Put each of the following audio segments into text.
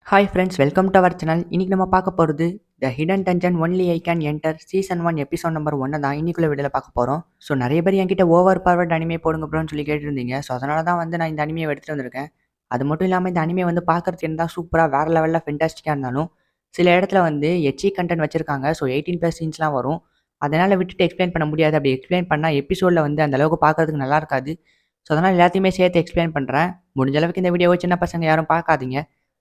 Hi friends, welcome to our channel. இன்னைக்கு நம்ம பார்க்க போகிறது the hidden dungeon only I can enter season 1 episode number 1 தான் இன்னைக்குள்ள வீடியோவில் பார்க்க போகிறோம். ஸோ நிறைய பேர் என்கிட்ட ஓவர் பவர்ட் அனிமே போடுங்க ப்ரோன்னு சொல்லி கேட்டிருந்தீங்க. ஸோ அதனால தான் நான் இந்த அனிமையை எடுத்துகிட்டு வந்திருக்கேன். அது மட்டும் இல்லாமல் இந்த அனிமே பார்க்கறதுக்கு இருந்தால் சூப்பராக வேறு லெவலில் ஃபென்டாஸ்டிக்காக இருந்தாலும் சில இடத்துல எச்சி கண்டென்ட் வச்சிருக்காங்க. ஸோ 18+ சீன்ஸ்லாம் வரும். அதனால் விட்டுட்டு எக்ஸ்பிளைன் பண்ண முடியாது. அப்படி எக்ஸ்பிளைன் பண்ணால் எபிசோடில் அந்த அளவுக்கு பார்க்கறதுக்கு நல்லா இருக்காது. ஸோ அதனால் எல்லாத்தையுமே சேர்த்து எக்ஸ்பிளைன் பண்ணுறேன். முடிஞ்ச அளவுக்கு இந்த வீடியோவை சின்ன பசங்க யாரும் பார்க்காதீங்க.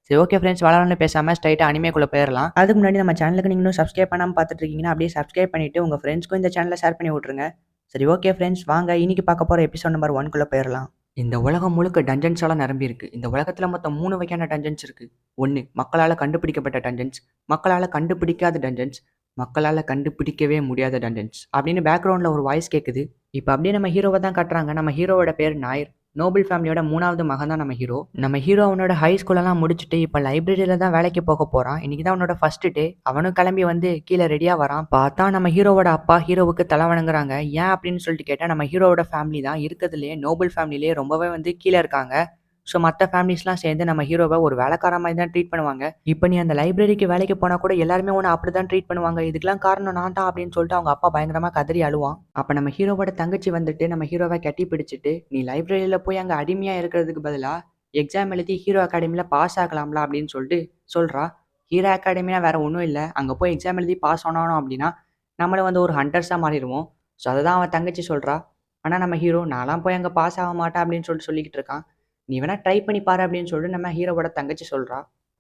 சரி, ஓகே ஃப்ரெண்ட்ஸ், வளரணும்னு பேசாமல் ஸ்ட்ரைட்டாக அனிமேக்குள்ளே போயிடலாம். அதுக்கு முன்னாடி நம்ம சேனலுக்கு நீங்கள் இன்னும் சப்ஸ்கிரைப் பண்ணாமல் பார்த்துட்டு இருக்கீங்கன்னா அப்படியே சப்ஸ்கிரைப் பண்ணிவிட்டு உங்கள் ஃப்ரெண்ட்ஸ்க்கும் இந்த சேனலை ஷேர் பண்ணி விட்ருங்க. சரி, ஓகே ஃப்ரெண்ட்ஸ், வாங்க இன்னைக்கு பார்க்க போகிற எபிசோட் நம்பர் 1 போயிடலாம். இந்த உலகம் முழுக்க டஞ்சன்ஸால் நிரம்பி இருக்குது. இந்த உலகத்தில் மொத்தம் 3 வகையான டஞ்சன்ஸ் இருக்குது. 1 மக்களால் கண்டுபிடிக்கப்பட்ட டஞ்சன்ஸ், மக்களால் கண்டுபிடிக்காத டஞ்சன்ஸ், மக்களால் கண்டுபிடிக்கவே முடியாத டஞ்சன்ஸ் அப்படின்னு பேக்ரவுண்டில் ஒரு வாய்ஸ் கேட்குது. இப்போ அப்படியே நம்ம ஹீரோவை தான் காட்டுறாங்க. நம்ம ஹீரோவோட பேர் நாயர். நோபல் ஃபேமிலியோட 3வது மகன் தான் நம்ம ஹீரோ. நம்ம ஹீரோ அவனோட ஹை ஸ்கூலெல்லாம் முடிச்சுட்டு இப்போ லைப்ரரியில தான் வேலைக்கு போக போகிறான். இன்றைக்கி தான் அவனோட ஃபர்ஸ்ட் டே. அவனும் கிளம்பி கீழே ரெடியாக வரான். பார்த்தா நம்ம ஹீரோவோட அப்பா ஹீரோவுக்கு தலை வணங்குறாங்க. ஏன் அப்படின்னு சொல்லிட்டு கேட்டால் நம்ம ஹீரோவோட ஃபேமிலி தான் இருக்கிறதுலே நோபல் ஃபேமிலியிலே ரொம்பவே கீழே இருக்காங்க. ஸோ மற்ற ஃபேமிலிஸ்லாம் சேர்ந்து நம்ம ஹீரோவை ஒரு வேலைக்கார மாதிரி தான் ட்ரீட் பண்ணுவாங்க. இப்போ நீ அந்த லைப்ரரிக்கு வேலைக்கு போனால் கூட எல்லாருமே ஒன்று அப்படி தான் ட்ரீட் பண்ணுவாங்க. இதுக்கெல்லாம் காரணம் நான் தான் அப்படின்னு சொல்லிட்டு அவங்க அப்பா பயங்கரமாக கதறி அழுவான். அப்போ நம்ம ஹீரோவோட தங்கச்சி நம்ம ஹீரோவை கட்டி பிடிச்சிட்டு நீ லைப்ரரியில் போய் அங்கே அடிமையாக இருக்கிறதுக்கு பதிலாக எக்ஸாம் எழுதி ஹீரோ அகாடமியில் பாஸ் ஆகலாம்ல அப்படின்னு சொல்லிட்டு சொல்கிறா. ஹீரோ அகாடமினா வேறு ஒன்றும் இல்லை. அங்கே போய் எக்ஸாம் எழுதி பாஸ் ஆனோம் அப்படின்னா நம்மளை ஒரு ஹண்டர்ஸாக மாறிடுவோம். ஸோ அதை தான் அவன் தங்கச்சி சொல்கிறா. ஆனால் நம்ம ஹீரோ நான்லாம் போய் அங்கே பாஸ் ஆக மாட்டேன் அப்படின்னு சொல்லிக்கிட்டு இருக்கான். நீ வேணா ட்ரை பண்ணி பாரு அப்படின்னு சொல்லிட்டு நம்ம ஹீரோவோட தங்கச்சி சொல்கிறா.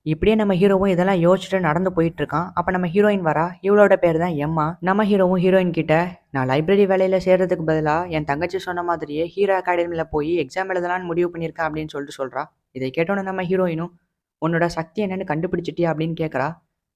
இப்படியே நம்ம ஹீரோவும் இதெல்லாம் யோசிச்சுட்டு நடந்து போயிட்டு இருக்கான். அப்போ நம்ம ஹீரோயின் வரா. இவளோட பேர் தான் எம்மா. நம்ம ஹீரோவும் ஹீரோயின் கிட்ட நான் லைப்ரரி வேலையில் சேர்றதுக்கு பதிலாக என் தங்கச்சி சொன்ன மாதிரியே ஹீரோ அகாடமியில் போய் எக்ஸாம் எழுதலான்னு முடிவு பண்ணியிருக்கேன் அப்படின்னு சொல்கிறா. இதை கேட்டோன்னே நம்ம ஹீரோயினும் உன்னோட சக்தி என்னன்னு கண்டுபிடிச்சிட்டியா அப்படின்னு கேட்குறா.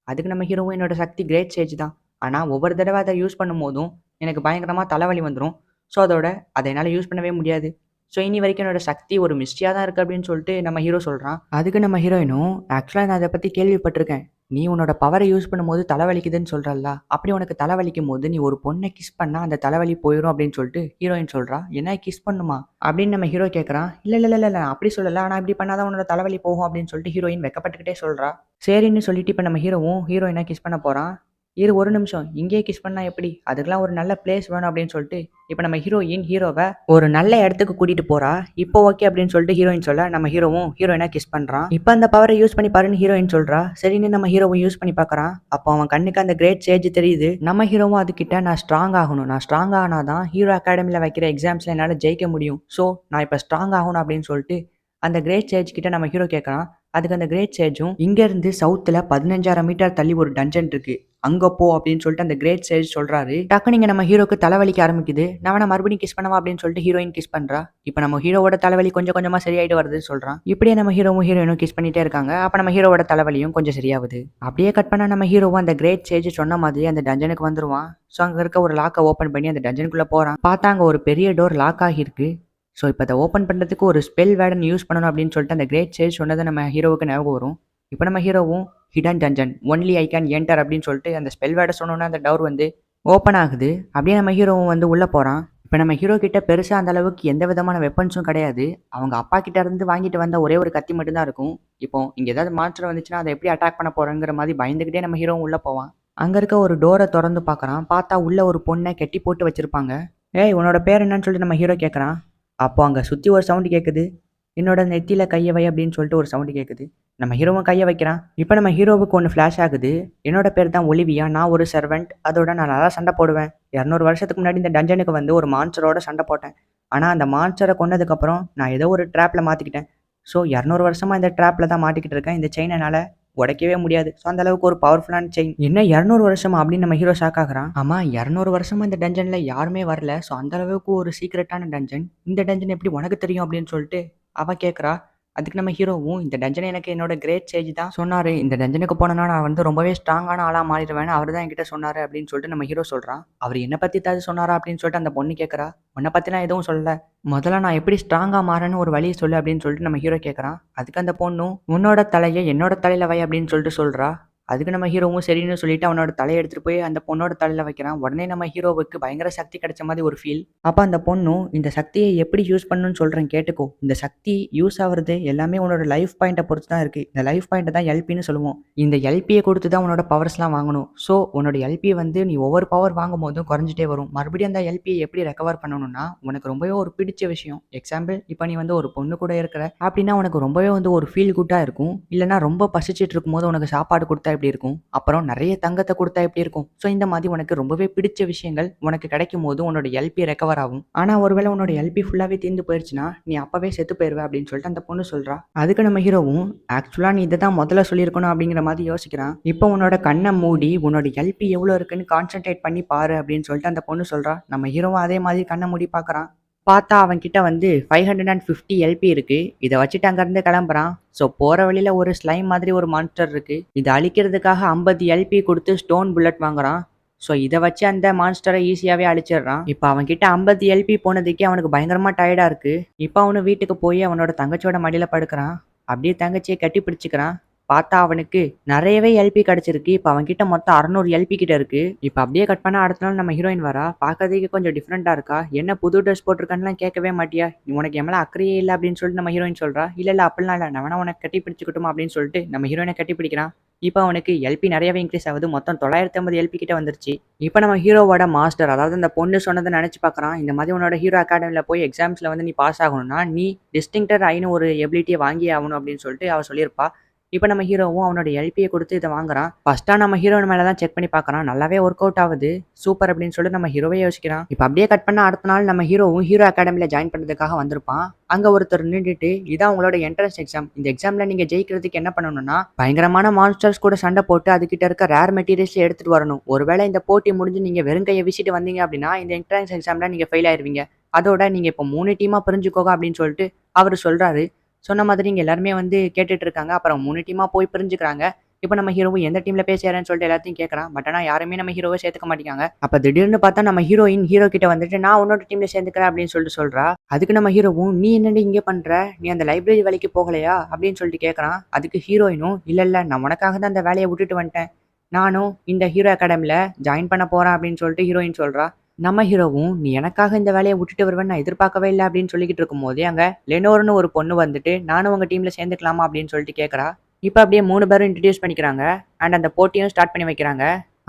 அதுக்கு நம்ம ஹீரோவும் என்னோட சக்தி கிரேட் ஸ்டேஜ் தான். ஆனால் ஒவ்வொரு தடவை அதை யூஸ் பண்ணும் போதும் எனக்கு பயங்கரமாக தலைவலி வந்துடும். ஸோ அதை என்னால் யூஸ் பண்ணவே முடியாது. ஸோ இனி வரைக்கும் என்னோட சக்தி ஒரு மிஸ்டியாக தான் இருக்குது அப்படின்னு சொல்லிட்டு நம்ம ஹீரோ சொல்கிறான். அதுக்கு நம்ம ஹீரோயினும் ஆக்சுவலாக நான் அதை பற்றி கேள்விப்பட்டிருக்கேன். நீ உன்னோட பவரை யூஸ் பண்ணும்போது தலைவலிக்குதுன்னு சொல்கிறல்ல, அப்படி உனக்கு தலைவலிக்கும் போது நீ ஒரு பொண்ணை கிஸ் பண்ணால் அந்த தலைவலி போயிடும் அப்படின்னு சொல்லிட்டு ஹீரோயின் சொல்கிறா. என்ன கிஸ் பண்ணுமா அப்படின்னு நம்ம ஹீரோ கேட்குறான். இல்லை இல்லை இல்லை இல்லை அப்படி சொல்லலை, ஆனால் இப்படி பண்ணாதான் உன்னோட தலைவலி போகும் அப்படின்னு சொல்லிட்டு ஹீரோயின் வெக்கப்பட்டுக்கிட்டே சொல்கிறா. சரின்னு சொல்லிட்டு இப்போ நம்ம ஹீரோவும் ஹீரோயினாக கிஸ் பண்ண போகிறான். ஒரு நிமிஷம், இங்கேயே கிஸ் பண்ணால் எப்படி? அதுக்கெல்லாம் ஒரு நல்ல பிளேஸ் வேணும் அப்படின்னு சொல்லிட்டு இப்போ நம்ம ஹீரோவை ஒரு நல்ல இடத்துக்கு கூட்டிகிட்டு போகிறா. இப்போ ஓகே அப்படின்னு சொல்லிட்டு ஹீரோயின் சொல்ல நம்ம ஹீரோவும் ஹீரோயினாக கிஸ் பண்ணுறான். இப்போ அந்த பவரை யூஸ் பண்ணி பாருன்னு ஹீரோயின் சொல்கிறா. சரின்னு நம்ம ஹீரோவும் யூஸ் பண்ணி பார்க்குறான். அப்போ அவன் கண்ணுக்கு அந்த கிரேட் ஸ்டேஜ் தெரியுது. நம்ம ஹீரோவும் அதுக்கிட்ட நான் ஸ்ட்ராங் ஆகணும், நான் ஸ்ட்ராங் ஆனால் தான் ஹீரோ அகாடமியில் வைக்கிற எக்ஸாம்ஸில் என்னால் ஜெயிக்க முடியும். ஸோ நான் இப்போ ஸ்ட்ராங் ஆகணும் அப்படின்னு சொல்லிட்டு அந்த கிரேட் ஸ்டேஜ் கிட்ட நம்ம ஹீரோ கேட்குறான். அதுக்கு அந்த கிரேட் ஸ்டேஜும் இங்கேருந்து சவுத்தில் 15,000 மீட்டர் தள்ளி ஒரு டஞ்சன் இருக்குது, அங்கே போ அப்படின்னு சொல்லிட்டு அந்த கிரேட் ஸ்டேஜ் சொல்கிறாரு. டக்கு நீங்கள் நம்ம ஹீரோக்கு தலைவலிக்க ஆரம்பிக்குது. நான் மறுபடியும் கிஸ் பண்ணவா அப்படின்னு சொல்லிட்டு ஹீரோயின் கிஸ் பண்ணுறா. இப்போ நம்ம ஹீரோவோட தலைவலி கொஞ்சம் கொஞ்சமாக சரியாயிட்டு வருதுன்னு சொல்கிறான். இப்படியே நம்ம ஹீரோவும் ஹீரோயினும் கிஸ் பண்ணிட்டே இருக்காங்க. அப்போ நம்ம ஹீரோவோட தலைவலியும் கொஞ்சம் சரியாகுது. அப்படியே கட் பண்ணால் நம்ம ஹீரோவும் அந்த கிரேட் ஸ்டேஜ் சொன்ன மாதிரி அந்த டஞ்சனுக்கு வந்துருவான். ஸோ அங்கே இருக்க ஒரு லாக்கை ஓப்பன் பண்ணி அந்த டஞ்சனுக்குள்ளே போகிறான். பார்த்தா அங்கே ஒரு பெரிய டோர் லாக் ஆகியிருக்கு. ஸோ இப்போ அதை ஓப்பன் பண்ணுறதுக்கு ஒரு ஸ்பெல் வேர்டன் யூஸ் பண்ணணும் அப்படின்னு சொல்லிட்டு அந்த கிரேட் ஸ்டேஜ் சொன்னதை நம்ம ஹீரோவுக்கு ஞாபகம் வரும். இப்போ நம்ம ஹீரோவும் hidden dungeon only I can enter அப்படின்னு சொல்லிட்டு அந்த ஸ்பெல் வேர்டை சொன்னோன்னா அந்த டோர் ஓப்பன் ஆகுது. அப்படியே நம்ம ஹீரோவும் உள்ளே போகிறான். இப்போ நம்ம ஹீரோ கிட்ட பெருசாக அந்த அளவுக்கு எந்த விதமான வெப்பன்ஸும் கிடையாது. அவங்க அப்பா கிட்ட இருந்து வாங்கிட்டு வந்த ஒரே ஒரு கத்தி மட்டும்தான் இருக்கும். இப்போ இங்கே ஏதாவது மாற்றம் வந்துச்சுன்னா அதை எப்படி அட்டாக் பண்ண போகிறோங்கிற மாதிரி பயந்துக்கிட்டே நம்ம ஹீரோவும் உள்ளே போவான். அங்கே இருக்க ஒரு டோரை திறந்து பார்க்குறான். பார்த்தா உள்ள ஒரு பொண்ணை கெட்டி போட்டு வச்சுருப்பாங்க. ஏய், உன்னோட பேர் என்னன்னு சொல்லிட்டு நம்ம ஹீரோ கேட்குறான். அப்போ அங்கே சுற்றி ஒரு சவுண்டு கேட்குது. என்னோட நெத்தியில் கையை வை அப்படின்னு சொல்லிட்டு ஒரு சவுண்டு கேட்குது. நம்ம ஹீரோவும் கையை வைக்கிறான். இப்போ நம்ம ஹீரோவுக்கு ஒன்று ஃப்ளாஷ் ஆகுது. என்னோட பேர் தான் ஒலிவியா, நான் ஒரு சர்வெண்ட். அதோட நான் நல்லா சண்டை போடுவேன். 200 வருஷத்துக்கு முன்னாடி இந்த டஞ்சனுக்கு ஒரு மான்ஸ்டரோட சண்டை போட்டேன். ஆனால் அந்த மான்ஸ்டரை கொண்டதுக்கப்புறம் நான் ஏதோ ஒரு ட்ராப்பில் மாற்றிக்கிட்டேன். ஸோ 200 வருஷமாக இந்த ட்ராப்பில் தான் மாட்டிக்கிட்டு இருக்கேன். இந்த செயின் என்னால் உடைக்கவே முடியாது. ஸோ அந்த அளவுக்கு ஒரு பவர்ஃபுல்லான செயின். என்ன 200 வருஷமா அப்படின்னு நம்ம ஹீரோ ஷாக் ஆகுறான். ஆமாம், 200 வருஷமா இந்த டஞ்சனில் யாருமே வரல. ஸோ அந்த அளவுக்கு ஒரு சீக்ரெட்டான டஞ்சன். இந்த டஞ்சன் எப்படி உனக்கு தெரியும் அப்படின்னு சொல்லிட்டு அவள் கேட்குறா. அதுக்கு நம்ம ஹீரோவும் இந்த டஞ்சனை எனக்கு என்னோட கிரேட் ஸ்டேஜ் தான் சொன்னார். இந்த டஞ்சனுக்கு போனோன்னா நான் ரொம்பவே ஸ்ட்ராங்கான ஆளாக மாறிடுவேன். அவர் தான் என்கிட்ட சொன்னார் அப்படின்னு சொல்லிட்டு நம்ம ஹீரோ சொல்கிறான். அவர் என்னை பற்றி தான் சொன்னாரா அப்படின்னு சொல்லிட்டு அந்த பொண்ணு கேட்குறா. உன்னை பற்றிலாம் எதுவும் சொல்லலை, முதல்ல நான் எப்படி ஸ்ட்ராங்காக மாறேன்னு ஒரு வழியை சொல்லு அப்படின்னு சொல்லிட்டு நம்ம ஹீரோ கேட்குறான். அதுக்கு அந்த பொண்ணும் உன்னோட தலையை என்னோட தலையில் வை அப்படின்னு சொல்லிட்டு சொல்கிறா. அதுக்கு நம்ம ஹீரோவும் சரின்னு சொல்லிட்டு அவனோட தலையை எடுத்துட்டு போய் அந்த பொண்ணோட தலையில வைக்கிறான். உடனே நம்ம ஹீரோவுக்கு பயங்கர சக்தி கிடைச்ச மாதிரி ஒரு ஃபீல். அப்ப அந்த பொண்ணும் இந்த சக்தியை எப்படி யூஸ் பண்ணணும்னு சொல்றேன் கேட்டுக்கோ. இந்த சக்தி யூஸ் ஆகுறது எல்லாமே உன்னோட லைஃப் பாயிண்ட்டை பொறுத்து தான் இருக்கு. இந்த லைஃப் பாயிண்ட் தான் எல்பின்னு சொல்லுவோம். இந்த எல்பியை கொடுத்து தான் உன்னோட பவர்ஸ்லாம் வாங்கணும். ஸோ உன்னோட எல்பியை வந்து நீ ஒவ்வொரு பவர் வாங்கும் போதும் குறைஞ்சிட்டே வரும். மறுபடியும் அந்த எல்பியை எப்படி ரெக்கவர் பண்ணணும்னா உனக்கு ரொம்பவே ஒரு பிடிச்ச விஷயம். எக்ஸாம்பிள் இப்போ நீ வந்து ஒரு பொண்ணு கூட இருக்கிற அப்படின்னா உனக்கு ரொம்பவே வந்து ஒரு ஃபீல் குட்டாக இருக்கும். இல்லைனா ரொம்ப பசிச்சுட்டு இருக்கும்போது உனக்கு சாப்பாடு கொடுத்தா எப்படி இருக்கும், அப்புறம் நிறைய தங்கத்தை கொடுத்தா எப்படி இருக்கும். ஸோ இந்த மாதிரி உனக்கு ரொம்பவே பிடிச்ச விஷயங்கள் உனக்கு கிடைக்கும் போது உன்னோட எல்பி ரெக்கவர் ஆகும். ஆனால் ஒருவேளை உன்னோட எல்பி ஃபுல்லாகவே தீர்ந்து போயிடுச்சுன்னா நீ அப்பவே செத்து போயிருவ அப்படின்னு சொல்லிட்டு அந்த பொண்ணு சொல்றா. அதுக்கு நம்ம ஹீரோவும் ஆக்சுவலாக நீ இதை தான் முதல்ல சொல்லியிருக்கணும் அப்படிங்கிற மாதிரி யோசிக்கிறான். இப்போ உன்னோட கண்ணை மூடி உன்னோட எல்பி எவ்வளோ இருக்குன்னு கான்சென்ட்ரேட் பண்ணி பாரு அப்படின்னு சொல்லிட்டு அந்த பொண்ணு சொல்றா. நம்ம ஹீரோவும் அதே மாதிரி கண்ணை மூடி பார்க்குறான். பார்த்தா அவன் கிட்ட வந்து 550 எல்பி இருக்கு. இதை வச்சுட்டு அங்கேருந்து கிளம்புறான். ஸோ போகிற வழியில் ஒரு ஸ்லைம் மாதிரி ஒரு மான்ஸ்டர் இருக்கு. இதை அழிக்கிறதுக்காக 50 எல்பி கொடுத்து ஸ்டோன் புல்லட் வாங்குறான். ஸோ இதை வச்சு அந்த மான்ஸ்டரை ஈஸியாகவே அழிச்சிடுறான். இப்போ அவன்கிட்ட 50 எல்பி போனதுக்கே அவனுக்கு பயங்கரமாக டயர்டாக இருக்கு. இப்போ அவனு வீட்டுக்கு போய் அவனோட தங்கச்சியோட மடியில் படுக்கிறான். அப்படியே தங்கச்சியை கட்டி பிடிச்சிக்கிறான். பார்த்தா அவனுக்கு நிறையவே எல்பி கிடச்சிருக்கு. இப்போ அவன்கிட்ட மொத்தம் 600 எல்பி கிட்ட இருக்கு. இப்போ அப்படியே கட் பண்ண அடுத்த நாள் நம்ம ஹீரோயின் வரா. பார்க்கறதுக்கு கொஞ்சம் டிஃப்ரெண்டாக இருக்கா. என்ன புது ட்ரெஸ் போட்டிருக்கான்லாம் கேட்கவே மாட்டியா, உனக்கு என் மேலே அக்கறையே இல்லை அப்படின்னு சொல்லிட்டு நம்ம ஹீரோயின் சொல்றா. இல்லை அப்படிலாம் இல்லை, நான் வேணா உனக்கு கட்டி பிடிச்சிக்கிட்டோம் அப்படின்னு சொல்லிட்டு நம்ம ஹீரோயினை கட்டி பிடிக்கிறான். இப்போ அவனுக்கு எல்பி நிறையவே இன்க்ரீஸ் ஆகுது. மொத்தம் 950 எல்பி கிட்ட வந்துருச்சு. இப்போ நம்ம ஹீரோவோட மாஸ்டர், அதாவது அந்த பொண்ணு சொன்னதை நினச்சி பார்க்குறான். இந்த மாதிரி உன்னோட ஹீரோ அகாடமியில் போய் எக்ஸாம்ஸில் வந்து நீ பாஸ் ஆகணும்னா நீ டிஸ்டிங்டர் ஆயின்னு ஒரு எபிலிட்டியை வாங்கி ஆகணும் அப்படின்னு சொல்லிட்டு அவள் சொல்லியிருப்பா. இப்போ நம்ம ஹீரோவும் அவனோட எல்பியை கொடுத்து இதை வாங்குறான். ஃபர்ஸ்ட்டாக நம்ம ஹீரோயின் மேலே தான் செக் பண்ணி பார்க்குறான். நல்லாவே ஒர்க் அவுட் ஆகுது. சூப்பர் அப்படின்னு சொல்லிட்டு நம்ம ஹீரோவே யோசிக்கிறான். இப்போ அப்படியே கட் பண்ண அடுத்த நாள் நம்ம ஹீரோவும் ஹீரோ அகாடமியில் ஜாயின் பண்ணுறதுக்காக வந்திருப்பான். அங்கே ஒருத்தர் நின்றுட்டு இதான் உங்களோட என்ட்ரன்ஸ் எக்ஸாம். இந்த எக்ஸாமில் நீங்கள் ஜெயிக்கிறதுக்கு என்ன பண்ணணும்னா பயங்கரமான மான்ஸ்டர்ஸ் கூட சண்டை போட்டு அதுக்கிட்ட இருக்க ரேர் மெட்டீரியல்ஸ் எடுத்துகிட்டு வரணும். ஒருவேளை இந்த போட்டி முடிஞ்சு நீங்கள் வெறுங்கையை வீசிட்டு வந்தீங்க அப்படின்னா இந்த என்ட்ரன்ஸ் எக்ஸாமில் நீங்கள் ஃபெயில் ஆயிருவீங்க. அதோட நீங்கள் இப்போ 3 டீமாக பிரிஞ்சுக்கோங்க அப்படின்னு சொல்லிட்டு அவர் சொல்கிறாரு. சொன்ன மாதிரி இங்கே எல்லாருமே வந்து கேட்டுட்டு இருக்காங்க. அப்புறம் 3 டீமாக போய் பிரிஞ்சுக்கிறாங்க. இப்போ நம்ம ஹீரோவும் எந்த டீமில் போய் சேரேன்னு சொல்லிட்டு எல்லாத்தையும் கேட்குறான். பட் ஆனால் யாருமே நம்ம ஹீரோவை சேர்த்துக்க மாட்டேங்காங்க. அப்போ திடீர்னு பார்த்தா நம்ம ஹீரோயின் ஹீரோ கிட்ட வந்துட்டு நான் உன்னோட டீமில் சேர்ந்துக்கிறேன் அப்படின்னு சொல்லிட்டு சொல்கிறா. அதுக்கு நம்ம ஹீரோவும் நீ என்னடி இங்கே பண்ணுற, நீ அந்த லைப்ரரி வேலைக்கு போகலையா அப்படின்னு சொல்லிட்டு கேட்குறான். அதுக்கு ஹீரோயினும் இல்லை நான் உனக்காக தான் அந்த வேலையை விட்டுட்டு வந்துட்டேன், நானும் இந்த ஹீரோ அகாடமியில் ஜாயின் பண்ண போகிறேன் அப்படின்னு சொல்லிட்டு ஹீரோயின் சொல்கிறா. நம்ம ஹீரோவும் நீ எனக்காக இந்த வேலையை விட்டுட்டு வருவேன்னு நான் எதிர்பார்க்கவே இல்லை அப்படின்னு சொல்லிக்கிட்டு இருக்கும்போதே அங்கே லெனோர்னு ஒரு பொண்ணு வந்துட்டு நானும் உங்கள் டீமில் சேர்ந்துக்கலாமா அப்படின்னு சொல்லிட்டு கேட்குறா. இப்போ அப்படியே 3 பேரும் இன்ட்ரடியூஸ் பண்ணிக்கிறாங்க. அண்ட் அந்த போட்டியும் ஸ்டார்ட் பண்ணி வைக்கிறாங்க.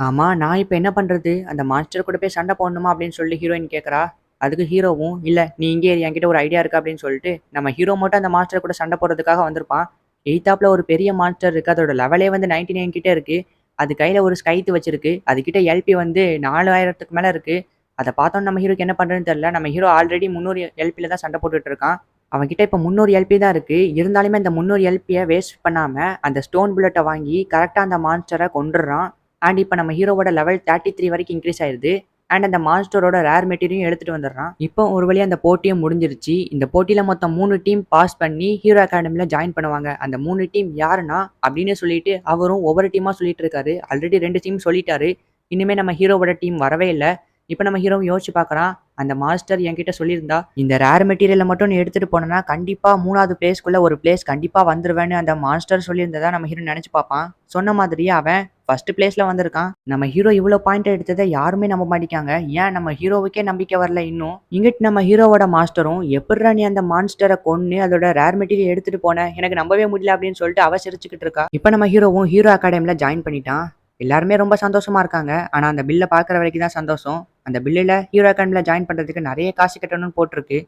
ஆமாம், நான் இப்போ என்ன பண்ணுறது, அந்த மாஸ்டர் கூட போய் சண்டை போடணுமா அப்படின்னு சொல்லி ஹீரோயின் கேட்குறா. அதுக்கு ஹீரோவும் இல்லை நீ இங்கே என்கிட்ட ஒரு ஐடியா இருக்குது அப்படின்னு சொல்லிட்டு நம்ம ஹீரோ மட்டும் அந்த மாஸ்டர் கூட சண்டை போடுறதுக்காக வந்திருப்பான். எய்த்தாப்பில் ஒரு பெரிய மாஸ்டர் இருக்குது. அதோட லெவலே வந்து 99 கிட்டே இருக்குது. அது கையில் ஒரு ஸ்கைத்து வச்சிருக்கு. அதுக்கிட்ட எல்பி வந்து 4000க்கு மேலே இருக்குது. அதை பார்த்தோன்னு நம்ம ஹீரோக்கு என்ன பண்ணுறதுன்னு தெரியல. நம்ம ஹீரோ ஆல்ரெடி 300 எல்பியில் தான் சண்டை போட்டுட்டு இருக்கான். அவன்கிட்ட இப்போ 300 எல்பி தான் இருக்குது. இருந்தாலுமே அந்த 300 எல்பியை வேஸ்ட் பண்ணாமல் அந்த ஸ்டோன் புல்லட்டை வாங்கி கரெக்டாக அந்த மான்ஸ்டரை கொண்டுடுறான். அண்ட் இப்போ நம்ம ஹீரோவோட லெவல் 33 வரைக்கும் இன்க்ரீஸ் ஆயிடுது. அண்ட் அந்த மான்ஸ்டரோட ரேர் மெட்டீரியலும் எடுத்துகிட்டு வந்துடுறான். இப்போ ஒரு வழியாக அந்த போட்டியும் முடிஞ்சிருச்சு. இந்த போட்டியில் மொத்தம் 3 டீம் பாஸ் பண்ணி ஹீரோ அகாடமியில் ஜாயின் பண்ணுவாங்க. அந்த 3 டீம் யாருன்னா அப்படின்னு சொல்லிட்டு அவரும் ஒவ்வொரு டீமாக சொல்லிட்டு இருக்காரு. ஆல்ரெடி 2 டீம் சொல்லிட்டாரு. இனிமேல் நம்ம ஹீரோவோட டீம் வரவே இல்லை. இப்போ நம்ம ஹீரோவும் யோசிச்சு பார்க்குறான். அந்த மாஸ்டர் என்கிட்ட சொல்லியிருந்தா இந்த ரேர் மெட்டீரியலை மட்டும் நீ எடுத்துகிட்டு போனேன்னா கண்டிப்பாக 3வது பிளேஸ்க்குள்ளே ஒரு பிளேஸ் கண்டிப்பாக வந்துருவேன்னு அந்த மாஸ்டர் சொல்லியிருந்ததா நம்ம ஹீரோ நினச்சி பார்ப்பான். சொன்ன மாதிரியே அவன் ஃபர்ஸ்ட் பிளேஸில் வந்திருக்கான். நம்ம ஹீரோ இவ்வளோ பாயிண்ட் எடுத்ததை யாருமே நம்ப மாட்டேங்காங்க. ஏன் நம்ம ஹீரோவுக்கே நம்பிக்கை வரல இன்னும். இங்கிட்டு நம்ம ஹீரோவோட மாஸ்டரும் எப்படிடா நீ அந்த மான்ஸ்டரை கொன்று அதோட ரேர் மெட்டீரியல் எடுத்துகிட்டு போனேன், எனக்கு நம்பவே முடியல அப்படின்னு சொல்லிட்டு அவ சிரிச்சுக்கிட்டு இருக்கா. இப்போ நம்ம ஹீரோவும் ஹீரோ அகாடமியில் ஜாயின் பண்ணிட்டான். எல்லாருமே ரொம்ப சந்தோஷமா இருக்காங்க. ஆனால் அந்த பில்லை பார்க்குற வரைக்கும் தான் சந்தோஷம். அந்த பில்லில் ஹீரோ அகாடமியில் ஜாயின் பண்ணுறதுக்கு நிறைய காசு கட்டணும்னு போட்டிருக்கு.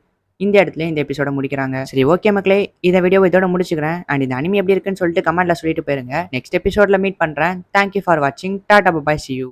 இந்த இடத்துல இந்த எபிசோட முடிக்கிறாங்க. சரி, ஓகே மக்களே, இந்த வீடியோ இதோட முடிச்சுக்கிறேன். அண்ட் இந்த அனிமி எப்படி இருக்குன்னு சொல்லிட்டு கமெண்ட்ல சொல்லிட்டு போயிருங்க. நெக்ஸ்ட் எபிசோட்ல மீட் பண்ணுறேன். தேங்க்யூ ஃபார் வாட்சிங். Tata bye, see you.